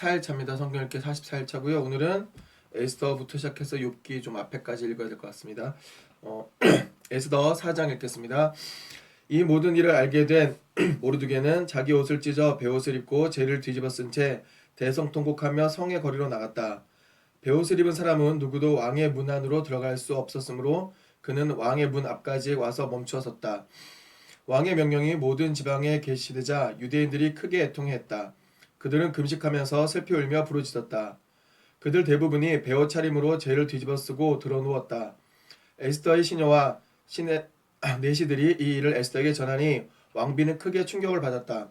44일차입니다. 성경 읽기 44일차고요. 오늘은 에스더부터 시작해서 욥기 좀 앞에까지 읽어야 될 것 같습니다. 에스더 4장 읽겠습니다. 이 모든 일을 알게 된 모르드게는 자기 옷을 찢어 베옷을 입고 재를 뒤집어 쓴 채 대성통곡하며 성의 거리로 나갔다. 베옷을 입은 사람은 누구도 왕의 문 안으로 들어갈 수 없었으므로 그는 왕의 문 앞까지 와서 멈추어 섰다. 왕의 명령이 모든 지방에 계시되자 유대인들이 크게 애통했다. 그들은 금식하면서 슬피 울며 부르짖었다. 그들 대부분이 베옷 차림으로 재를 뒤집어 쓰고 드러누웠다. 에스더의 시녀와 신의 내시들이 이 일을 에스더에게 전하니 왕비는 크게 충격을 받았다.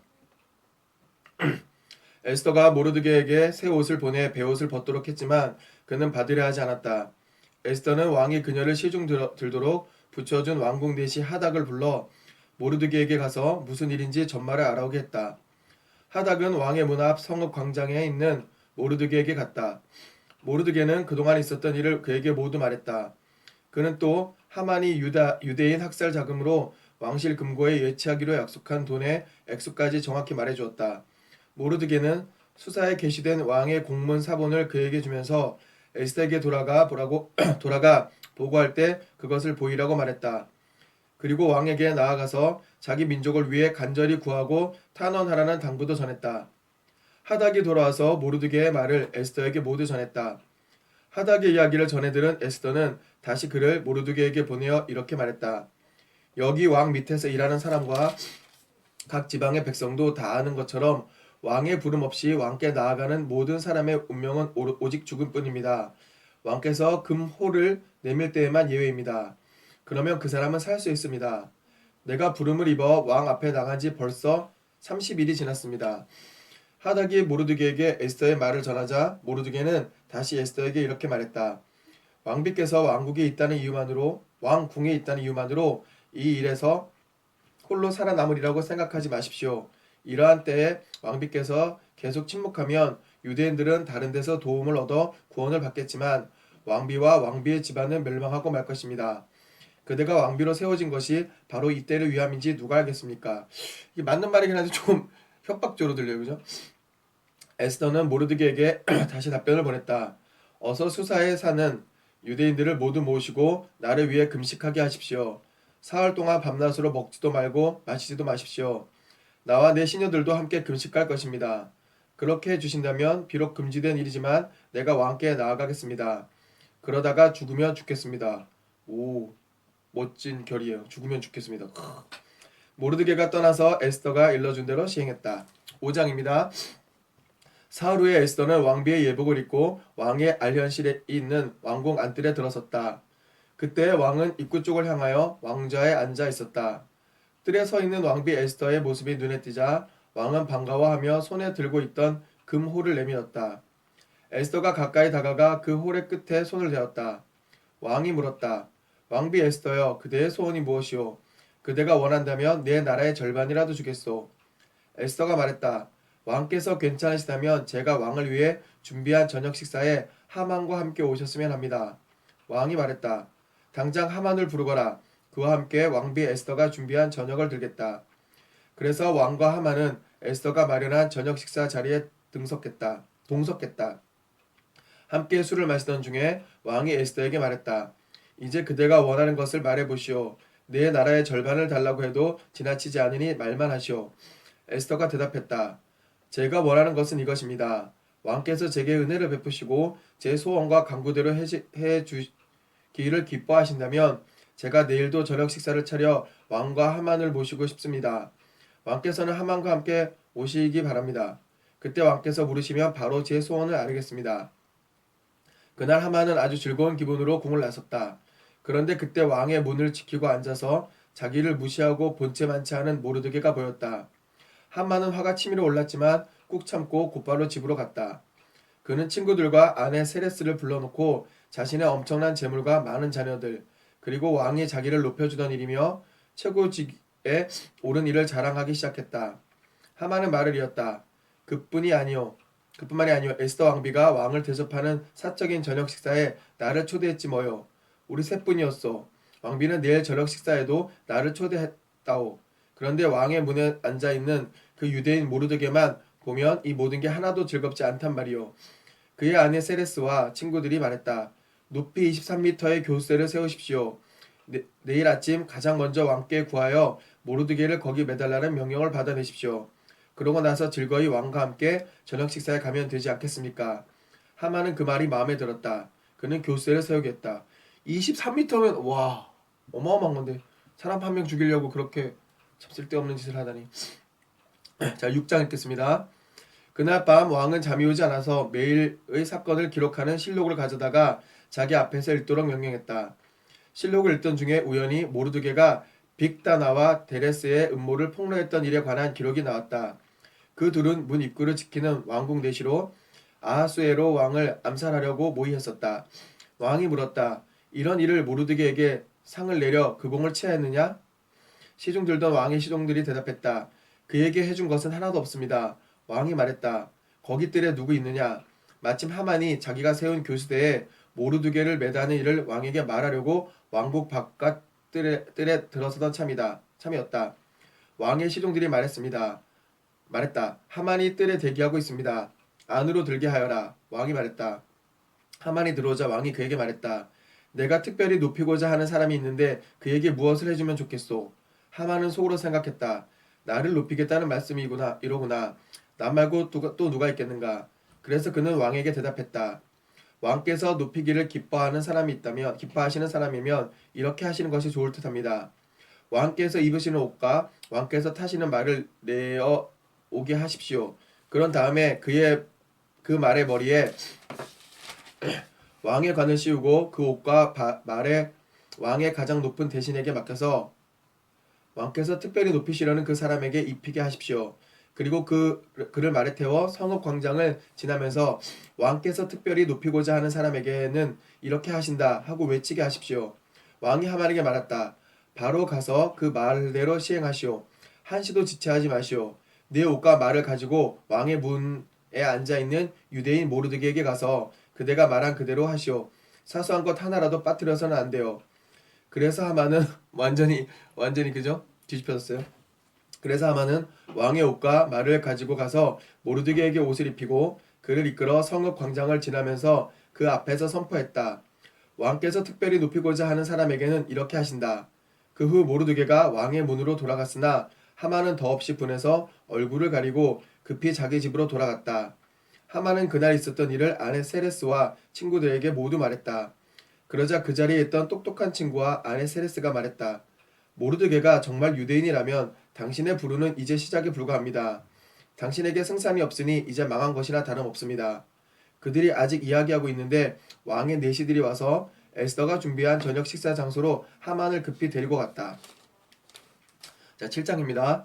에스더가 모르드게에게 새 옷을 보내 베옷을 벗도록 했지만 그는 받으려 하지 않았다. 에스더는 왕이 그녀를 시중 들도록 붙여준 왕궁 내시 하닥을 불러 모르드게에게 가서 무슨 일인지 전말을 알아오게 했다. 하닥은 왕의 문 앞 성읍 광장에 있는 모르드게에게 갔다. 모르드게는 그동안 있었던 일을 그에게 모두 말했다. 그는 또 하만이 유대인 학살 자금으로 왕실 금고에 예치하기로 약속한 돈의 액수까지 정확히 말해주었다. 모르드게는 수사에 게시된 왕의 공문 사본을 그에게 주면서 에스더에게 돌아가 보고할 때 그것을 보이라고 말했다. 그리고 왕에게 나아가서 자기 민족을 위해 간절히 구하고 탄원하라는 당부도 전했다. 하닥이 돌아와서 모르드게의 말을 에스더에게 모두 전했다. 하닥의 이야기를 전해 들은 에스더는 다시 그를 모르드게에게 보내어 이렇게 말했다. 여기 왕 밑에서 일하는 사람과 각 지방의 백성도 다 아는 것처럼 왕의 부름 없이 왕께 나아가는 모든 사람의 운명은 오직 죽음뿐입니다. 왕께서 금호를 내밀 때에만 예외입니다. 그러면 그 사람은 살 수 있습니다. 내가 부름을 입어 왕 앞에 나간 지 벌써 30일이 지났습니다. 하닥이 모르드게에게 에스더의 말을 전하자 모르드게는 다시 에스더에게 이렇게 말했다. 왕비께서 왕궁에 있다는 이유만으로 이 일에서 홀로 살아남으리라고 생각하지 마십시오. 이러한 때에 왕비께서 계속 침묵하면 유대인들은 다른 데서 도움을 얻어 구원을 받겠지만 왕비와 왕비의 집안은 멸망하고 말 것입니다. 그대가 왕비로 세워진 것이 바로 이때를 위함인지 누가 알겠습니까? 이게 맞는 말이긴 한데 좀 협박적으로 들려요. 그죠? 에스더는 모르드게에게 다시 답변을 보냈다. 어서 수사에 사는 유대인들을 모두 모으시고 나를 위해 금식하게 하십시오. 사흘 동안 밤낮으로 먹지도 말고 마시지도 마십시오. 나와 내 시녀들도 함께 금식할 것입니다. 그렇게 해주신다면 비록 금지된 일이지만 내가 왕께 나아가겠습니다. 그러다가 죽으면 죽겠습니다. 오, 멋진 결이에요. 죽으면 죽겠습니다. 모르드게가 떠나서 에스더가 일러준 대로 시행했다. 5장입니다. 사흘 후에 에스더는 왕비의 예복을 입고 왕의 알현실에 있는 왕궁 안뜰에 들어섰다. 그때 왕은 입구 쪽을 향하여 왕좌에 앉아 있었다. 뜰에 서 있는 왕비 에스더의 모습이 눈에 띄자 왕은 반가워하며 손에 들고 있던 금홀을 내밀었다. 에스더가 가까이 다가가 그 홀의 끝에 손을 대었다. 왕이 물었다. 왕비 에스더여, 그대의 소원이 무엇이오? 그대가 원한다면 내 나라의 절반이라도 주겠소. 에스더가 말했다. 왕께서 괜찮으시다면 제가 왕을 위해 준비한 저녁 식사에 하만과 함께 오셨으면 합니다. 왕이 말했다. 당장 하만을 부르거라. 그와 함께 왕비 에스더가 준비한 저녁을 들겠다. 그래서 왕과 하만은 에스더가 마련한 저녁 식사 자리에 동석했다. 함께 술을 마시던 중에 왕이 에스더에게 말했다. 이제 그대가 원하는 것을 말해보시오. 내 나라의 절반을 달라고 해도 지나치지 않으니 말만 하시오. 에스더가 대답했다. 제가 원하는 것은 이것입니다. 왕께서 제게 은혜를 베푸시고 제 소원과 간구대로 해주기를 기뻐하신다면 제가 내일도 저녁 식사를 차려 왕과 하만을 모시고 싶습니다. 왕께서는 하만과 함께 오시기 바랍니다. 그때 왕께서 부르시면 바로 제 소원을 아뢰겠습니다. 그날 하만은 아주 즐거운 기분으로 궁을 나섰다. 그런데 그때 왕의 문을 지키고 앉아서 자기를 무시하고 본체 많지 않은 모르드게가 보였다. 하만은 화가 치밀어 올랐지만 꾹 참고 곧바로 집으로 갔다. 그는 친구들과 아내 세레스를 불러놓고 자신의 엄청난 재물과 많은 자녀들, 그리고 왕이 자기를 높여주던 일이며 최고직에 오른 일을 자랑하기 시작했다. 하만은 말을 이었다. 그뿐만이 아니오. 에스더 왕비가 왕을 대접하는 사적인 저녁 식사에 나를 초대했지 뭐요. 우리 셋뿐이었소. 왕비는 내일 저녁 식사에도 나를 초대했다오. 그런데 왕의 문에 앉아있는 그 유대인 모르드게만 보면 이 모든 게 하나도 즐겁지 않단 말이요. 그의 아내 세레스와 친구들이 말했다. 높이 23m의 교세를 세우십시오. 내일 아침 가장 먼저 왕께 구하여 모르드게를 거기 매달라는 명령을 받아내십시오. 그러고 나서 즐거이 왕과 함께 저녁 식사에 가면 되지 않겠습니까? 하만은 그 말이 마음에 들었다. 그는 교세를 세우겠다. 23m면 와 어마어마한 건데 사람 한 명 죽이려고 그렇게 참 쓸데없는 짓을 하다니. 자, 6장 읽겠습니다. 그날 밤 왕은 잠이 오지 않아서 매일의 사건을 기록하는 실록을 가져다가 자기 앞에서 읽도록 명령했다. 실록을 읽던 중에 우연히 모르드게가 빅다나와 데레스의 음모를 폭로했던 일에 관한 기록이 나왔다. 그 둘은 문 입구를 지키는 왕궁 내시로 아하수에로 왕을 암살하려고 모의했었다. 왕이 물었다. 이런 일을 모르드게에게 상을 내려 그 공을 취하였느냐? 시중 들던 왕의 시종들이 대답했다. 그에게 해준 것은 하나도 없습니다. 왕이 말했다. 거기 뜰에 누구 있느냐? 마침 하만이 자기가 세운 교수대에 모르드게를 매다는 일을 왕에게 말하려고 왕국 바깥 뜰에 들어서던 참이었다. 왕의 시종들이 말했다. 하만이 뜰에 대기하고 있습니다. 안으로 들게 하여라. 왕이 말했다. 하만이 들어오자 왕이 그에게 말했다. 내가 특별히 높이고자 하는 사람이 있는데 그에게 무엇을 해주면 좋겠소? 하만은 속으로 생각했다. 나를 높이겠다는 말씀이구나. 이러구나. 나 말고 또 누가 있겠는가? 그래서 그는 왕에게 대답했다. 왕께서 높이기를 기뻐하시는 사람이면 이렇게 하시는 것이 좋을 듯합니다. 왕께서 입으시는 옷과 왕께서 타시는 말을 내어 오게 하십시오. 그런 다음에 그 말의 머리에 왕의 관을 씌우고 그 옷과 말에 왕의 가장 높은 대신에게 맡겨서 왕께서 특별히 높이시려는 그 사람에게 입히게 하십시오. 그리고 그를 말에 태워 성읍 광장을 지나면서 왕께서 특별히 높이고자 하는 사람에게는 이렇게 하신다 하고 외치게 하십시오. 왕이 하만에게 말했다. 바로 가서 그 말대로 시행하시오. 한시도 지체하지 마시오. 네 옷과 말을 가지고 왕의 문에 앉아있는 유대인 모르드게에게 가서 그대가 말한 그대로 하시오. 사소한 것 하나라도 빠뜨려서는 안 돼요. 그래서 하만은 완전히 그죠? 뒤집혀졌어요. 그래서 하만은 왕의 옷과 말을 가지고 가서 모르드게에게 옷을 입히고 그를 이끌어 성읍 광장을 지나면서 그 앞에서 선포했다. 왕께서 특별히 높이고자 하는 사람에게는 이렇게 하신다. 그 후 모르드게가 왕의 문으로 돌아갔으나 하만은 더없이 분해서 얼굴을 가리고 급히 자기 집으로 돌아갔다. 하만은 그날 있었던 일을 아내 세레스와 친구들에게 모두 말했다. 그러자 그 자리에 있던 똑똑한 친구와 아내 세레스가 말했다. 모르드게가 정말 유대인이라면 당신의 부르는 이제 시작에 불과합니다. 당신에게 승산이 없으니 이제 망한 것이나 다름없습니다. 그들이 아직 이야기하고 있는데 왕의 내시들이 와서 에스더가 준비한 저녁 식사 장소로 하만을 급히 데리고 갔다. 자, 7장입니다.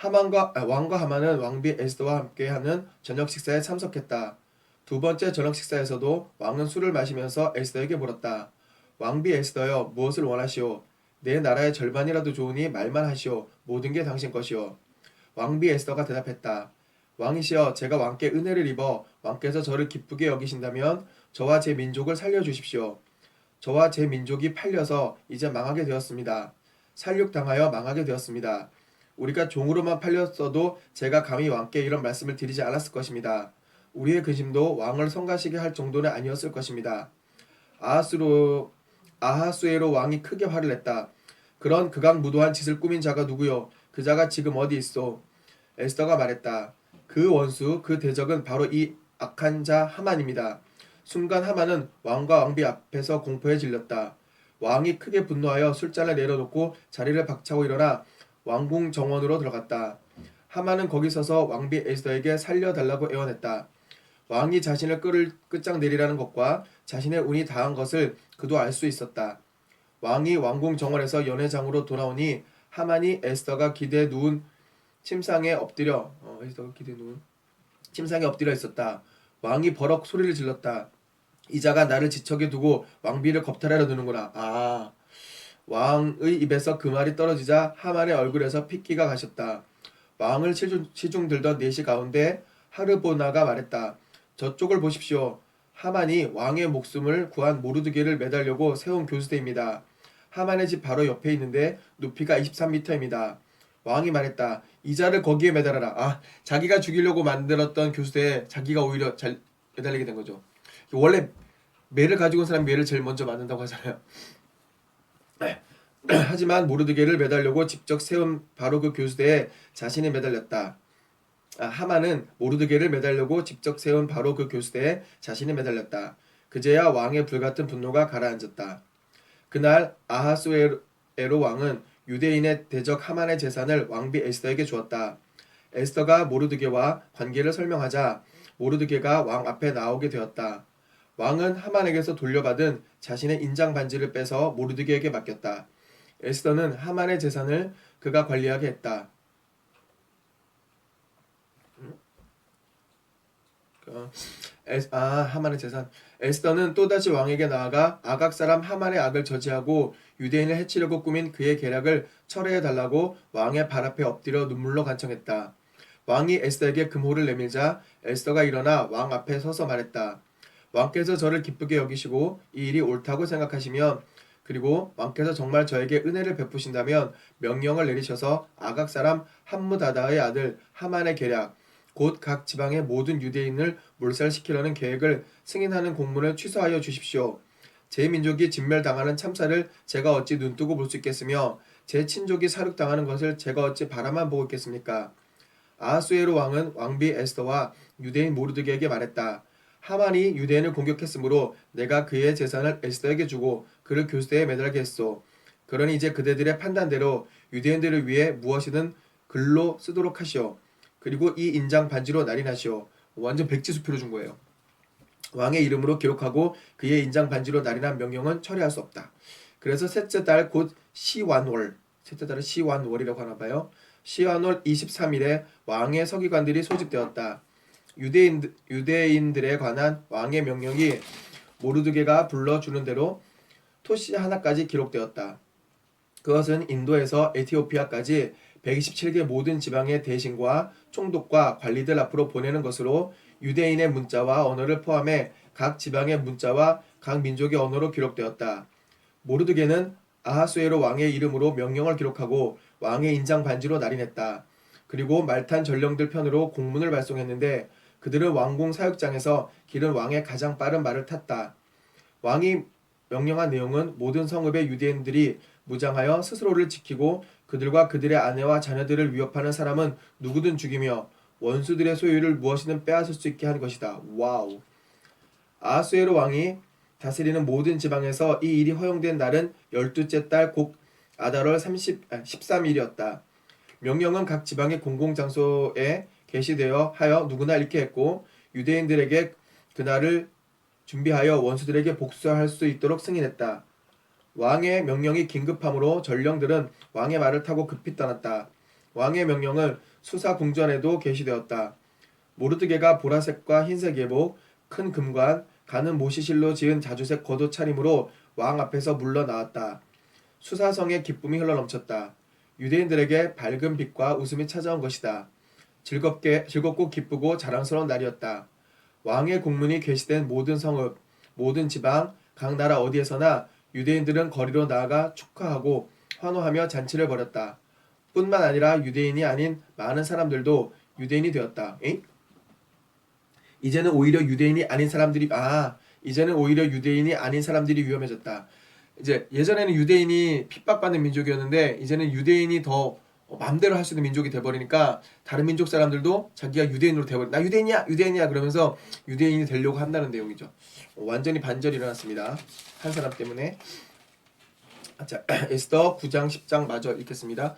왕과 하만은 왕비 에스더와 함께하는 저녁 식사에 참석했다. 두 번째 저녁 식사에서도 왕은 술을 마시면서 에스더에게 물었다. 왕비 에스더여, 무엇을 원하시오? 내 나라의 절반이라도 좋으니 말만 하시오. 모든 게 당신 것이오. 왕비 에스더가 대답했다. 왕이시여, 제가 왕께 은혜를 입어 왕께서 저를 기쁘게 여기신다면 저와 제 민족을 살려주십시오. 저와 제 민족이 팔려서 이제 망하게 되었습니다. 살육당하여 망하게 되었습니다. 우리가 종으로만 팔렸어도 제가 감히 왕께 이런 말씀을 드리지 않았을 것입니다. 우리의 근심도 왕을 성가시게 할 정도는 아니었을 것입니다. 아하수에로 왕이 크게 화를 냈다. 그런 극악무도한 짓을 꾸민 자가 누구요? 그 자가 지금 어디 있어? 에스더가 말했다. 그 원수, 그 대적은 바로 이 악한 자 하만입니다. 순간 하만은 왕과 왕비 앞에서 공포에 질렸다. 왕이 크게 분노하여 술잔을 내려놓고 자리를 박차고 일어나 왕궁 정원으로 들어갔다. 하만은 거기 서서 왕비 에스더에게 살려달라고 애원했다. 왕이 자신을 끝장내리라는 것과 자신의 운이 다한 것을 그도 알 수 있었다. 왕이 왕궁 정원에서 연회장으로 돌아오니 하만이 에스더가 기대에 누운 침상에 엎드려 있었다. 왕이 버럭 소리를 질렀다. 이자가 나를 지척에 두고 왕비를 겁탈하려 드는구나. 왕의 입에서 그 말이 떨어지자 하만의 얼굴에서 핏기가 가셨다. 왕을 시중 들던 내시 가운데 하르보나가 말했다. 저쪽을 보십시오. 하만이 왕의 목숨을 구한 모르드게를 매달려고 세운 교수대입니다. 하만의 집 바로 옆에 있는데 높이가 23m입니다. 왕이 말했다. 이 자를 거기에 매달아라. 자기가 죽이려고 만들었던 교수대에 자기가 오히려 잘 매달리게 된 거죠. 원래 매를 가지고 온 사람이 매를 제일 먼저 맞는다고 하잖아요. 하지만 모르드게를 매달려고 직접 세운 바로 그 교수대에 자신이 매달렸다. 하만은 모르드게를 매달려고 직접 세운 바로 그 교수대에 자신이 매달렸다. 그제야 왕의 불같은 분노가 가라앉았다. 그날 아하수에로 왕은 유대인의 대적 하만의 재산을 왕비 에스더에게 주었다. 에스더가 모르드게와 관계를 설명하자 모르드게가 왕 앞에 나오게 되었다. 왕은 하만에게서 돌려받은 자신의 인장 반지를 빼서 모르드게에게 맡겼다. 에스더는 하만의 재산을 그가 관리하게 했다. 하만의 재산. 에스더는 또다시 왕에게 나아가 아각 사람 하만의 악을 저지하고 유대인을 해치려고 꾸민 그의 계략을 철회해달라고 왕의 발 앞에 엎드려 눈물로 간청했다. 왕이 에스더에게 금호를 내밀자 에스더가 일어나 왕 앞에 서서 말했다. 왕께서 저를 기쁘게 여기시고 이 일이 옳다고 생각하시면 그리고 왕께서 정말 저에게 은혜를 베푸신다면 명령을 내리셔서 아각 사람 함무다다의 아들 하만의 계략 곧 각 지방의 모든 유대인을 몰살시키려는 계획을 승인하는 공문을 취소하여 주십시오. 제 민족이 진멸당하는 참사를 제가 어찌 눈뜨고 볼 수 있겠으며 제 친족이 살육당하는 것을 제가 어찌 바라만 보고 있겠습니까? 아하수에로 왕은 왕비 에스더와 유대인 모르드게에게 말했다. 하만이 유대인을 공격했으므로 내가 그의 재산을 에스더에게 주고 그를 교수대에 매달게 했소. 그러니 이제 그대들의 판단대로 유대인들을 위해 무엇이든 글로 쓰도록 하시오. 그리고 이 인장 반지로 날인하시오. 완전 백지수표로 준 거예요. 왕의 이름으로 기록하고 그의 인장 반지로 날인한 명령은 철회할 수 없다. 그래서 셋째 달 곧 시완월, 셋째 달은 시완월이라고 하나봐요. 시완월 23일에 왕의 서기관들이 소집되었다. 유대인들에 관한 왕의 명령이 모르드게가 불러주는 대로 토시 하나까지 기록되었다. 그것은 인도에서 에티오피아까지 127개 모든 지방의 대신과 총독과 관리들 앞으로 보내는 것으로 유대인의 문자와 언어를 포함해 각 지방의 문자와 각 민족의 언어로 기록되었다. 모르드게는 아하수에로 왕의 이름으로 명령을 기록하고 왕의 인장 반지로 날인했다. 그리고 말탄 전령들 편으로 공문을 발송했는데 그들은 왕궁 사육장에서 기른 왕의 가장 빠른 말을 탔다. 왕이 명령한 내용은 모든 성읍의 유대인들이 무장하여 스스로를 지키고 그들과 그들의 아내와 자녀들을 위협하는 사람은 누구든 죽이며 원수들의 소유를 무엇이든 빼앗을 수 있게 한 것이다. 와우. 아하수에로 왕이 다스리는 모든 지방에서 이 일이 허용된 날은 12째 달 곧 아달월 13일이었다. 명령은 각 지방의 공공장소에 게시되어 하여 누구나 읽게 했고 유대인들에게 그날을 준비하여 원수들에게 복수할 수 있도록 승인했다. 왕의 명령이 긴급함으로 전령들은 왕의 말을 타고 급히 떠났다. 왕의 명령은 수사궁전에도 게시되었다. 모르드게가 보라색과 흰색 예복, 큰 금관, 가는 모시실로 지은 자주색 겉옷 차림으로 왕 앞에서 물러나왔다. 수사성의 기쁨이 흘러넘쳤다. 유대인들에게 밝은 빛과 웃음이 찾아온 것이다. 즐겁고 기쁘고 자랑스러운 날이었다. 왕의 공문이 게시된 모든 성읍, 모든 지방, 각 나라 어디에서나 유대인들은 거리로 나아가 축하하고 환호하며 잔치를 벌였다. 뿐만 아니라 유대인이 아닌 많은 사람들도 유대인이 되었다. 이제는 오히려 유대인이 아닌 사람들이 위험해졌다. 이제 예전에는 유대인이 핍박받는 민족이었는데 이제는 유대인이 더 맘대로 할 수 있는 민족이 돼버리니까 다른 민족 사람들도 자기가 유대인으로 돼버려. 나 유대인이야 그러면서 유대인이 되려고 한다는 내용이죠. 완전히 반전이 일어났습니다. 한 사람 때문에. 자, 에스더 9장 10장 마저 읽겠습니다.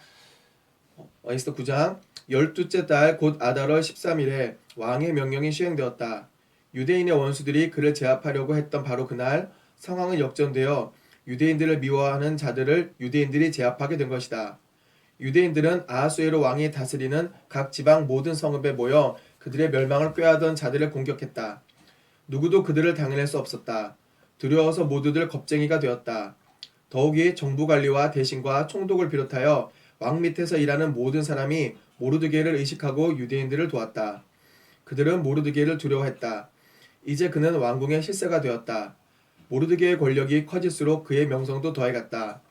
에스더 9장 12째 달 곧 아달월 13일에 왕의 명령이 시행되었다. 유대인의 원수들이 그를 제압하려고 했던 바로 그날 상황은 역전되어 유대인들을 미워하는 자들을 유대인들이 제압하게 된 것이다. 유대인들은 아하수에로 왕이 다스리는 각 지방 모든 성읍에 모여 그들의 멸망을 꾀하던 자들을 공격했다. 누구도 그들을 당해낼 수 없었다. 두려워서 모두들 겁쟁이가 되었다. 더욱이 정부관리와 대신과 총독을 비롯하여 왕 밑에서 일하는 모든 사람이 모르드게를 의식하고 유대인들을 도왔다. 그들은 모르드게를 두려워했다. 이제 그는 왕궁의 실세가 되었다. 모르드게의 권력이 커질수록 그의 명성도 더해갔다.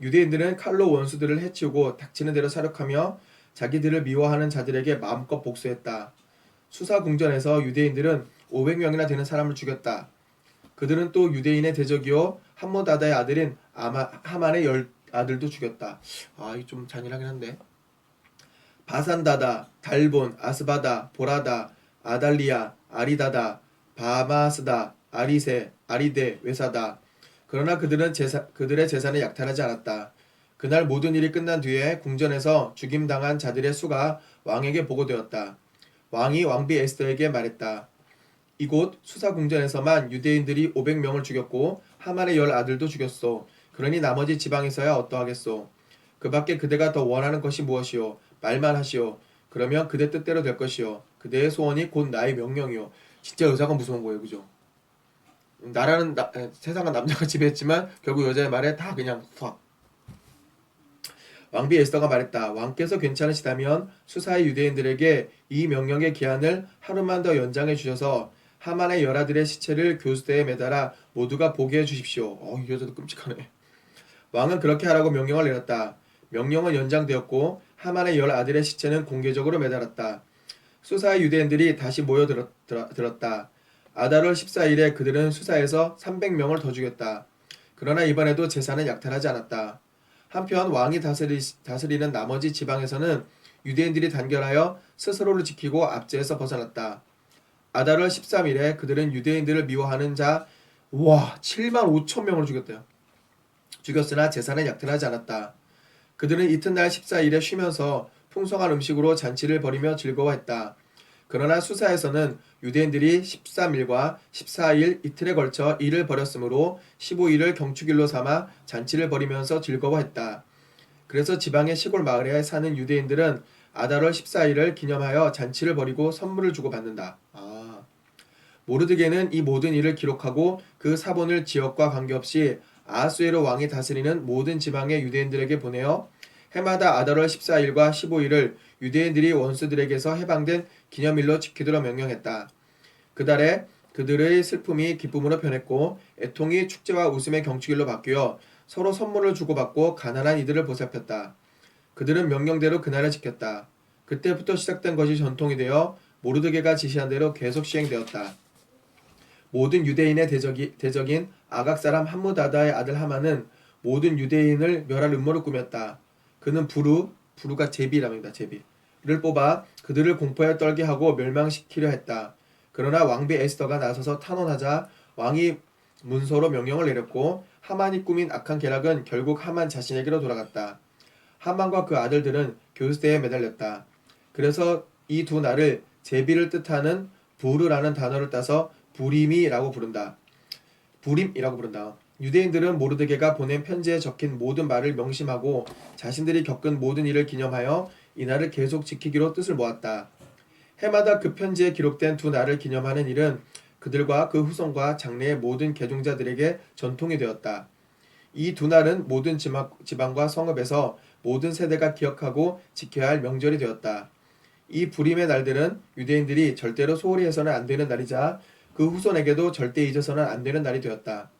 유대인들은 칼로 원수들을 해치우고 닥치는 대로 사륙하며 자기들을 미워하는 자들에게 마음껏 복수했다. 수사 궁전에서 유대인들은 500명이나 되는 사람을 죽였다. 그들은 또 유대인의 대적이요 함모다다의 아들인 하만의 10아들도 죽였다. 이거 좀 잔인하긴 한데. 바산다다, 달본, 아스바다, 보라다, 아달리아, 아리다다, 바마스다, 아리세, 아리데, 외사다. 그러나 그들은 그들의 재산을 약탈하지 않았다. 그날 모든 일이 끝난 뒤에 궁전에서 죽임당한 자들의 수가 왕에게 보고되었다. 왕이 왕비 에스더에게 말했다. 이곳 수사궁전에서만 유대인들이 500명을 죽였고 하만의 10아들도 죽였소. 그러니 나머지 지방에서야 어떠하겠소. 그 밖에 그대가 더 원하는 것이 무엇이오. 말만 하시오. 그러면 그대 뜻대로 될 것이오. 그대의 소원이 곧 나의 명령이오. 진짜 여자가 무서운 거예요. 그죠? 세상은 남자가 지배했지만 결국 여자의 말에 다 그냥 확. 왕비 에스더가 말했다. 왕께서 괜찮으시다면 수사의 유대인들에게 이 명령의 기한을 하루만 더 연장해 주셔서 하만의 10아들의 시체를 교수대에 매달아 모두가 보게 해 주십시오. 이 여자도 끔찍하네. 왕은 그렇게 하라고 명령을 내렸다. 명령은 연장되었고 하만의 10아들의 시체는 공개적으로 매달았다. 수사의 유대인들이 다시 모여들었다. 아달월 14일에 그들은 수사에서 300명을 더 죽였다. 그러나 이번에도 재산은 약탈하지 않았다. 한편 왕이 다스리는 나머지 지방에서는 유대인들이 단결하여 스스로를 지키고 압제에서 벗어났다. 아달월 13일에 그들은 유대인들을 미워하는 자 7만 5천 명을 죽였으나 재산은 약탈하지 않았다. 그들은 이튿날 14일에 쉬면서 풍성한 음식으로 잔치를 벌이며 즐거워했다. 그러나 수사에서는 유대인들이 13일과 14일 이틀에 걸쳐 일을 벌였으므로 15일을 경축일로 삼아 잔치를 벌이면서 즐거워했다. 그래서 지방의 시골 마을에 사는 유대인들은 아달월 14일을 기념하여 잔치를 벌이고 선물을 주고받는다. 모르드게는 이 모든 일을 기록하고 그 사본을 지역과 관계없이 아하수에로 왕이 다스리는 모든 지방의 유대인들에게 보내어 해마다 아달월 14일과 15일을 유대인들이 원수들에게서 해방된 기념일로 지키도록 명령했다. 그달에 그들의 슬픔이 기쁨으로 변했고 애통이 축제와 웃음의 경축일로 바뀌어 서로 선물을 주고받고 가난한 이들을 보살폈다. 그들은 명령대로 그날을 지켰다. 그때부터 시작된 것이 전통이 되어 모르드게가 지시한 대로 계속 시행되었다. 모든 유대인의 대적인 아각 사람 함무다다의 아들 하만은 모든 유대인을 멸할 음모를 꾸몄다. 그는 부루가 제비랍니다. 제비를 뽑아 그들을 공포에 떨게 하고 멸망시키려 했다. 그러나 왕비 에스더가 나서서 탄원하자 왕이 문서로 명령을 내렸고 하만이 꾸민 악한 계략은 결국 하만 자신에게로 돌아갔다. 하만과 그 아들들은 교수대에 매달렸다. 그래서 이 두 날을 제비를 뜻하는 부르라는 단어를 따서 부림이라고 부른다. 유대인들은 모르드게가 보낸 편지에 적힌 모든 말을 명심하고 자신들이 겪은 모든 일을 기념하여 이날을 계속 지키기로 뜻을 모았다. 해마다 그 편지에 기록된 두 날을 기념하는 일은 그들과 그 후손과 장래의 모든 계종자들에게 전통이 되었다. 이 두 날은 모든 지방과 성읍에서 모든 세대가 기억하고 지켜야 할 명절이 되었다. 이 부림의 날들은 유대인들이 절대로 소홀히 해서는 안 되는 날이자 그 후손에게도 절대 잊어서는 안 되는 날이 되었다.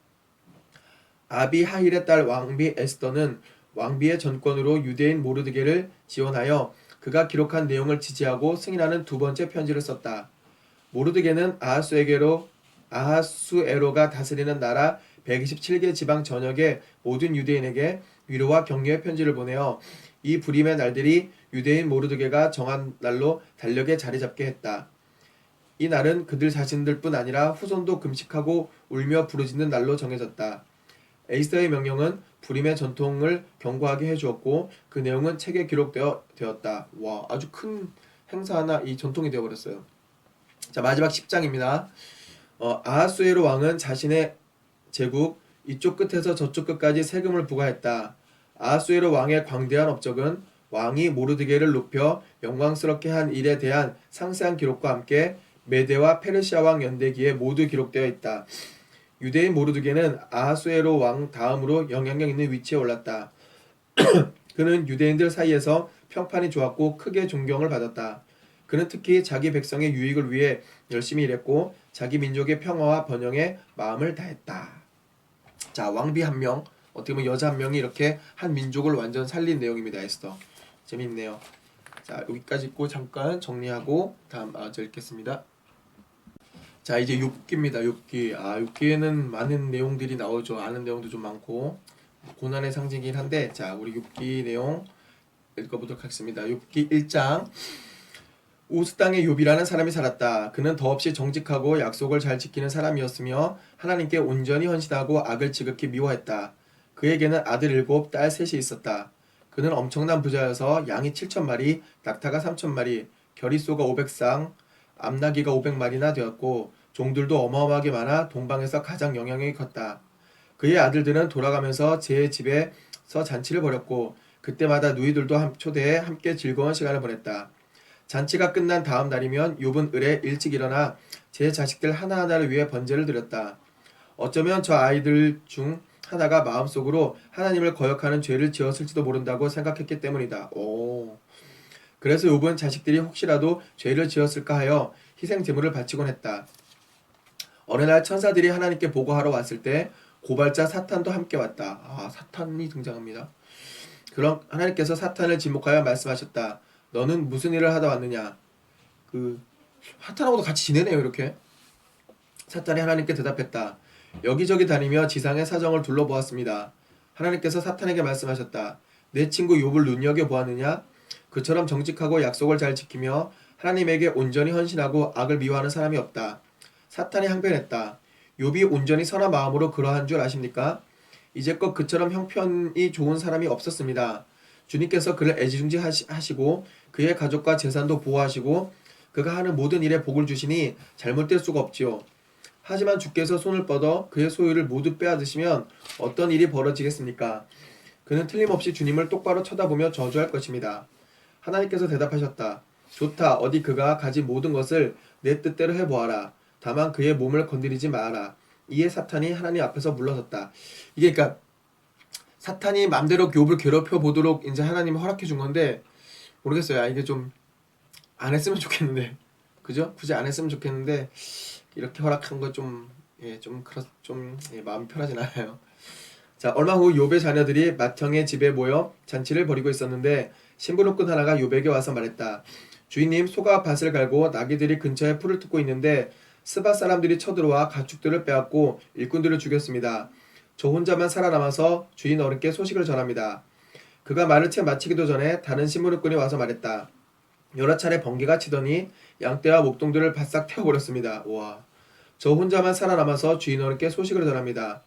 아비하일의 딸 왕비 에스더는 왕비의 전권으로 유대인 모르드게를 지원하여 그가 기록한 내용을 지지하고 승인하는 두 번째 편지를 썼다. 모르드게는 아하수에로가 다스리는 나라 127개 지방 전역의 모든 유대인에게 위로와 격려의 편지를 보내어 이 부림의 날들이 유대인 모르드게가 정한 날로 달력에 자리 잡게 했다. 이 날은 그들 자신들뿐 아니라 후손도 금식하고 울며 부르짖는 날로 정해졌다. 에스더의 명령은 부림의 전통을 견고하게 해주었고 그 내용은 책에 기록되었다. 아주 큰 행사 하나 이 전통이 되어버렸어요. 자, 마지막 10장입니다. 아하수에로 왕은 자신의 제국 이쪽 끝에서 저쪽 끝까지 세금을 부과했다. 아하수에로 왕의 광대한 업적은 왕이 모르드게를 높여 영광스럽게 한 일에 대한 상세한 기록과 함께 메데와 페르시아 왕 연대기에 모두 기록되어 있다. 유대인 모르드게는 아하수에로 왕 다음으로 영향력 있는 위치에 올랐다. 그는 유대인들 사이에서 평판이 좋았고 크게 존경을 받았다. 그는 특히 자기 백성의 유익을 위해 열심히 일했고 자기 민족의 평화와 번영에 마음을 다했다. 자, 왕비 한 명 어떻게 보면 여자 한 명이 이렇게 한 민족을 완전 살린 내용입니다. 에스더. 재밌네요. 자, 여기까지 읽고 잠깐 정리하고 다음 저 읽겠습니다. 자, 이제 욥기입니다. 욥기. 욥기에는 많은 내용들이 나오죠. 아는 내용도 좀 많고 고난의 상징이긴 한데, 자, 우리 욥기 내용 읽어보도록 하겠습니다. 욥기 1장. 우스 땅에 욥이라는 사람이 살았다. 그는 더없이 정직하고 약속을 잘 지키는 사람이었으며 하나님께 온전히 헌신하고 악을 지극히 미워했다. 그에게는 아들 7, 딸 3이 있었다. 그는 엄청난 부자여서 양이 7,000마리, 낙타가 3,000마리, 겨리소가 500쌍, 암나귀가 500마리나 되었고 종들도 어마어마하게 많아 동방에서 가장 영향력이 컸다. 그의 아들들은 돌아가면서 제 집에서 잔치를 벌였고 그때마다 누이들도 초대해 함께 즐거운 시간을 보냈다. 잔치가 끝난 다음 날이면 욥은 을에 일찍 일어나 제 자식들 하나하나를 위해 번제를 드렸다. 어쩌면 저 아이들 중 하나가 마음속으로 하나님을 거역하는 죄를 지었을지도 모른다고 생각했기 때문이다. 그래서 욥은 자식들이 혹시라도 죄를 지었을까 하여 희생 제물을 바치곤 했다. 어느 날 천사들이 하나님께 보고하러 왔을 때 고발자 사탄도 함께 왔다. 사탄이 등장합니다. 그럼 하나님께서 사탄을 지목하여 말씀하셨다. 너는 무슨 일을 하다 왔느냐? 사탄하고도 같이 지내네요, 이렇게. 사탄이 하나님께 대답했다. 여기저기 다니며 지상의 사정을 둘러보았습니다. 하나님께서 사탄에게 말씀하셨다. 내 친구 욥을 눈여겨보았느냐? 그처럼 정직하고 약속을 잘 지키며 하나님에게 온전히 헌신하고 악을 미워하는 사람이 없다. 사탄이 항변했다. 욥이 온전히 선한 마음으로 그러한 줄 아십니까? 이제껏 그처럼 형편이 좋은 사람이 없었습니다. 주님께서 그를 애지중지하시고 그의 가족과 재산도 보호하시고 그가 하는 모든 일에 복을 주시니 잘못될 수가 없지요. 하지만 주께서 손을 뻗어 그의 소유를 모두 빼앗으시면 어떤 일이 벌어지겠습니까? 그는 틀림없이 주님을 똑바로 쳐다보며 저주할 것입니다. 하나님께서 대답하셨다. 좋다. 어디 그가 가진 모든 것을 내 뜻대로 해보아라. 다만 그의 몸을 건드리지 마라. 이에 사탄이 하나님 앞에서 물러섰다. 이게 그러니까 사탄이 맘대로 욥을 괴롭혀 보도록 이제 하나님이 허락해 준 건데 모르겠어요. 이게 좀 안 했으면 좋겠는데, 그죠? 굳이 안 했으면 좋겠는데 이렇게 허락한 거 좀 마음이 편하진 않아요. 자, 얼마 후 욥의 자녀들이 맏형의 집에 모여 잔치를 벌이고 있었는데 신부름꾼 하나가 욥에게 와서 말했다. 주인님, 소가 밭을 갈고 나귀들이 근처에 풀을 뜯고 있는데 스바 사람들이 쳐들어와 가축들을 빼앗고 일꾼들을 죽였습니다. 저 혼자만 살아남아서 주인 어른께 소식을 전합니다. 그가 말을 채 마치기도 전에 다른 신부름꾼이 와서 말했다. 여러 차례 번개가 치더니 양떼와 목동들을 바싹 태워버렸습니다. 저 혼자만 살아남아서 주인 어른께 소식을 전합니다.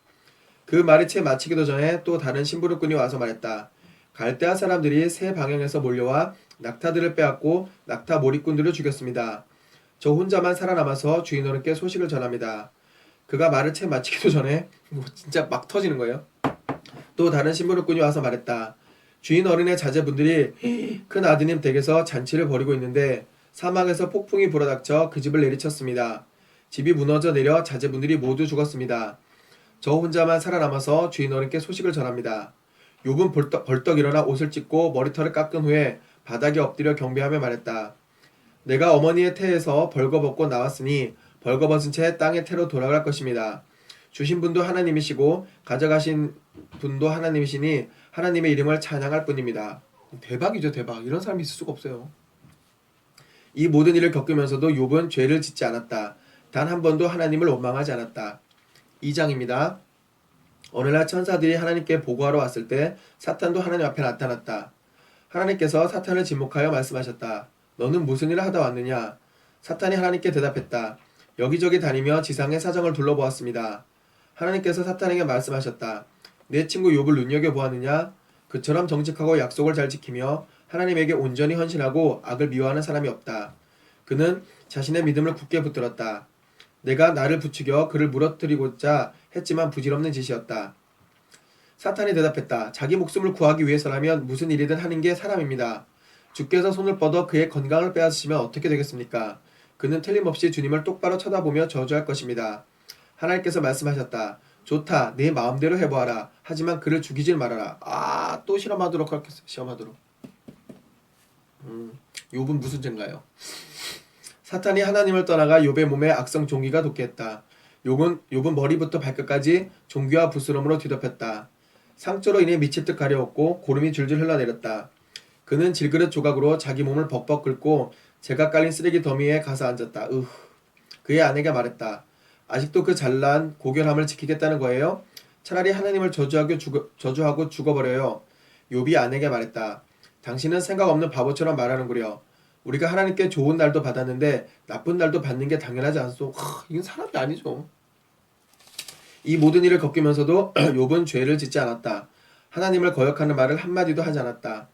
그 말이 채 마치기도 전에 또 다른 신부름꾼이 와서 말했다. 갈대아 사람들이 세 방향에서 몰려와 낙타들을 빼앗고 낙타 몰이꾼들을 죽였습니다. 저 혼자만 살아남아서 주인 어른께 소식을 전합니다. 그가 말을 채 마치기도 전에 진짜 막 터지는 거예요. 또 다른 신부름꾼이 와서 말했다. 주인 어른의 자제분들이 큰 아드님 댁에서 잔치를 벌이고 있는데 사막에서 폭풍이 불어닥쳐 그 집을 내리쳤습니다. 집이 무너져 내려 자제분들이 모두 죽었습니다. 저 혼자만 살아남아서 주인 어른께 소식을 전합니다. 욥은 벌떡 일어나 옷을 찢고 머리털을 깎은 후에 바닥에 엎드려 경배하며 말했다. 내가 어머니의 태에서 벌거벗고 나왔으니 벌거벗은 채 땅의 태로 돌아갈 것입니다. 주신 분도 하나님이시고 가져가신 분도 하나님이시니 하나님의 이름을 찬양할 뿐입니다. 대박이죠, 대박. 이런 사람이 있을 수가 없어요. 이 모든 일을 겪으면서도 욥은 죄를 짓지 않았다. 단 한 번도 하나님을 원망하지 않았다. 2장입니다. 어느 날 천사들이 하나님께 보고하러 왔을 때 사탄도 하나님 앞에 나타났다. 하나님께서 사탄을 지목하여 말씀하셨다. 너는 무슨 일을 하다 왔느냐? 사탄이 하나님께 대답했다. 여기저기 다니며 지상의 사정을 둘러보았습니다. 하나님께서 사탄에게 말씀하셨다. 내 친구 욥을 눈여겨보았느냐? 그처럼 정직하고 약속을 잘 지키며 하나님에게 온전히 헌신하고 악을 미워하는 사람이 없다. 그는 자신의 믿음을 굳게 붙들었다. 내가 나를 부추겨 그를 무너뜨리고자 했지만 부질없는 짓이었다. 사탄이 대답했다. 자기 목숨을 구하기 위해서라면 무슨 일이든 하는 게 사람입니다. 주께서 손을 뻗어 그의 건강을 빼앗으시면 어떻게 되겠습니까? 그는 틀림없이 주님을 똑바로 쳐다보며 저주할 것입니다. 하나님께서 말씀하셨다. 좋다. 내 마음대로 해보아라. 하지만 그를 죽이질 말아라. 또 실험하도록 하겠어. 시험하도록. 욥은 무슨 죄인가요? 사탄이 하나님을 떠나가 욥의 몸에 악성 종기가 돋게 했다. 욥은 머리부터 발끝까지 종기와 부스럼으로 뒤덮였다. 상처로 인해 밑이 뜻 가려웠고 고름이 줄줄 흘러내렸다. 그는 질그릇 조각으로 자기 몸을 벅벅 긁고 제가 깔린 쓰레기 더미에 가서 앉았다. 그의 아내가 말했다. 아직도 그 잘난 고결함을 지키겠다는 거예요? 차라리 하나님을 저주하고 죽어버려요. 욥이 아내에게 말했다. 당신은 생각 없는 바보처럼 말하는구려. 우리가 하나님께 좋은 날도 받았는데 나쁜 날도 받는 게 당연하지 않소? 이건 사람이 아니죠. 이 모든 일을 겪으면서도 욥은 죄를 짓지 않았다. 하나님을 거역하는 말을 한마디도 하지 않았다.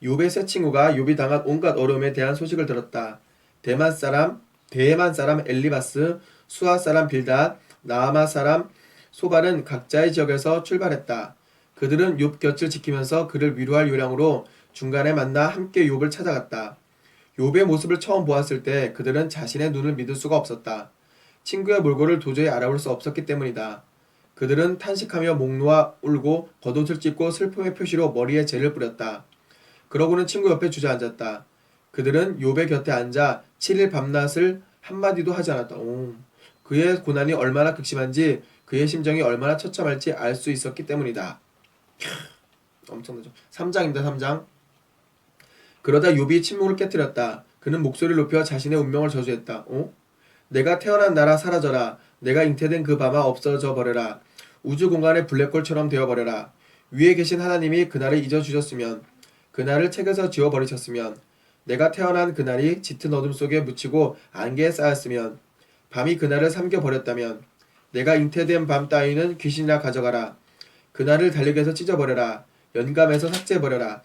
욥의 세 친구가 욥이 당한 온갖 어려움에 대한 소식을 들었다. 대만 사람 엘리바스, 수아 사람 빌닷, 나아마 사람 소발은 각자의 지역에서 출발했다. 그들은 욥 곁을 지키면서 그를 위로할 요량으로 중간에 만나 함께 욥을 찾아갔다. 욥의 모습을 처음 보았을 때 그들은 자신의 눈을 믿을 수가 없었다. 친구의 몰골을 도저히 알아볼 수 없었기 때문이다. 그들은 탄식하며 목 놓아 울고 겉옷을 찢고 슬픔의 표시로 머리에 젤을 뿌렸다. 그러고는 친구 옆에 주저앉았다. 그들은 욥의 곁에 앉아 7일 밤낮을 한마디도 하지 않았다. 그의 고난이 얼마나 극심한지 그의 심정이 얼마나 처참할지 알 수 있었기 때문이다. 엄청나죠. 3장입니다. 3장. 그러다 욥이 침묵을 깨뜨렸다. 그는 목소리를 높여 자신의 운명을 저주했다. 내가 태어난 나라 사라져라. 내가 잉태된 그 밤아 없어져 버려라. 우주 공간의 블랙홀처럼 되어버려라. 위에 계신 하나님이 그날을 잊어주셨으면, 그날을 책에서 지워버리셨으면, 내가 태어난 그날이 짙은 어둠 속에 묻히고 안개에 쌓였으면, 밤이 그날을 삼켜버렸다면, 내가 잉태된 밤 따위는 귀신이나 가져가라. 그날을 달력에서 찢어버려라. 연감에서 삭제해버려라.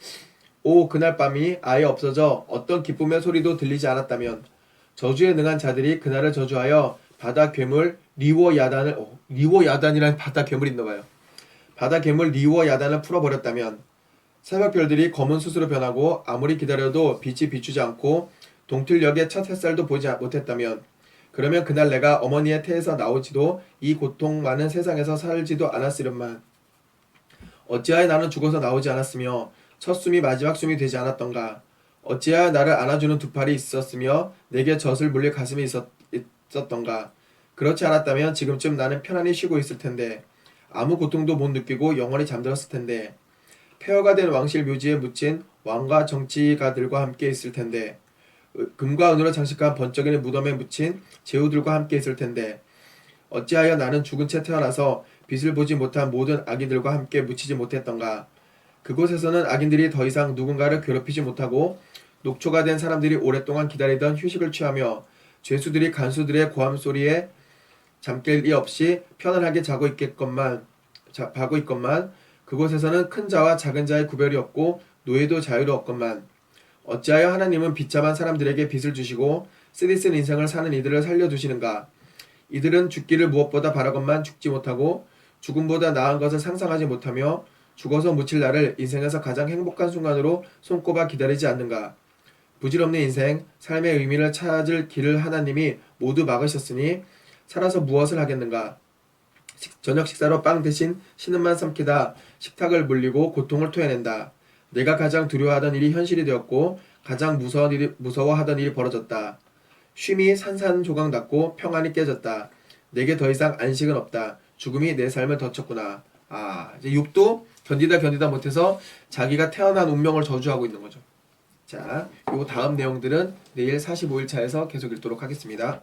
그날 밤이 아예 없어져 어떤 기쁨의 소리도 들리지 않았다면, 저주에 능한 자들이 그날을 저주하여 바다 괴물 리워야단이라는 바다 괴물이 있나봐요. 바다 괴물 리워야단을 풀어버렸다면, 새벽별들이 검은 숯으로 변하고 아무리 기다려도 빛이 비추지 않고 동틀녘의 첫 햇살도 보지 못했다면, 그러면 그날 내가 어머니의 태에서 나오지도 이 고통 많은 세상에서 살지도 않았으련만. 어찌하여 나는 죽어서 나오지 않았으며 첫 숨이 마지막 숨이 되지 않았던가. 어찌하여 나를 안아주는 두 팔이 있었으며 내게 젖을 물릴 가슴이 있었던가. 그렇지 않았다면 지금쯤 나는 편안히 쉬고 있을 텐데, 아무 고통도 못 느끼고 영원히 잠들었을 텐데, 폐허가 된 왕실 묘지에 묻힌 왕과 정치가들과 함께 있을 텐데, 금과 은으로 장식한 번쩍이는 무덤에 묻힌 제후들과 함께 있을 텐데, 어찌하여 나는 죽은 채 태어나서 빛을 보지 못한 모든 악인들과 함께 묻히지 못했던가. 그곳에서는 악인들이 더 이상 누군가를 괴롭히지 못하고 녹초가 된 사람들이 오랫동안 기다리던 휴식을 취하며 죄수들이 간수들의 고함 소리에 잠깰 리 없이 편안하게 자고 있건만 그곳에서는 큰 자와 작은 자의 구별이 없고 노예도 자유로웠건만. 어찌하여 하나님은 비참한 사람들에게 빚을 주시고 쓰디쓴 인생을 사는 이들을 살려두시는가. 이들은 죽기를 무엇보다 바라건만 죽지 못하고 죽음보다 나은 것을 상상하지 못하며 죽어서 묻힐 날을 인생에서 가장 행복한 순간으로 손꼽아 기다리지 않는가. 부질없는 인생, 삶의 의미를 찾을 길을 하나님이 모두 막으셨으니 살아서 무엇을 하겠는가. 저녁 식사로 빵 대신 신음만 삼키다 식탁을 물리고 고통을 토해낸다. 내가 가장 두려워하던 일이 현실이 되었고 가장 무서워하던 일이 벌어졌다. 쉼이 산산조각 났고 평안이 깨졌다. 내게 더 이상 안식은 없다. 죽음이 내 삶을 덮쳤구나. 이제 욥도 견디다 못해서 자기가 태어난 운명을 저주하고 있는 거죠. 자, 요 다음 내용들은 내일 45일차에서 계속 읽도록 하겠습니다.